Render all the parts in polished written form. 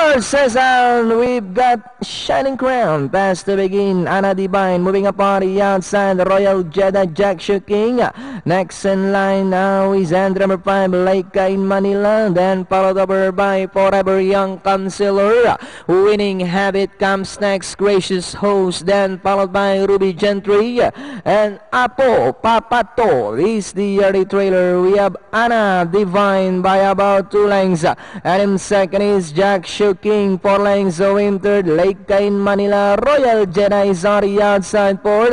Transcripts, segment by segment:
Horses, and we've got Shining Crown past to begin. Anna Divine moving up on the outside. Royal Jedi Jack King. Next in line now is end number 5, Leica in Manila. Then followed over by Forever Young Counselor. Winning Habit comes next, Gracious Host. Then followed by Ruby Gentry and Apo Papato. This is the early trailer. We have Anna Divine by about 2 lengths. And in second is Jack King, 4 lengths. So in third, Leica in Manila. Royal Jedi is on the outside for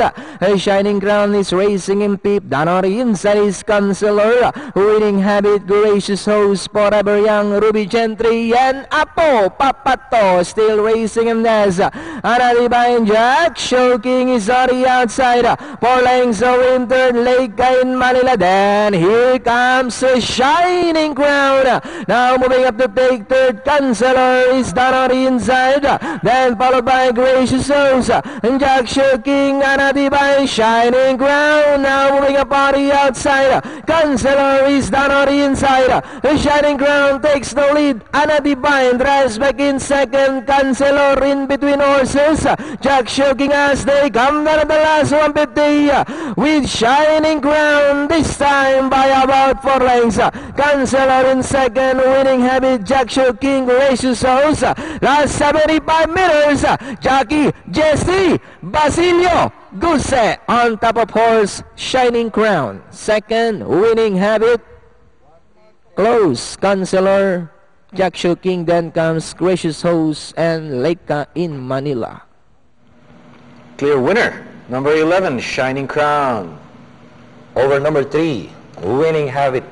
Shining Crown is racing in fifth. Down on the inside is Counselor. Winning Habit, Gracious Host, Forever Young, Ruby Gentry, and Apo Papato still racing in this. Anna Divine, Jack King is on the outside. 4 lengths. So in third, Leica in Manila. Then here comes Shining Crown. Now moving up to take third, Counselor is down on the inside. Then followed by Gracious Host and Jack King, Anna Divine, Shining Crown. Now moving up on the outside. Counselor is down on the inside. Shining Crown takes the lead. Anna Divine drives back in second. Counselor in between horses. Jack King as they come down at the last 150 with Shining Crown this time by about 4 lengths. Counselor in second, Winning Habit, Jack King, Gracious Host. Last 75 meters, Jackie, Jesse, Basilio, Guse on top of horse, Shining Crown. Second, Winning Habit, close, Counselor, Jack King. Then comes Gracious Host and Leica in Manila. Clear winner, number 11, Shining Crown. Over number 3, Winning Habit.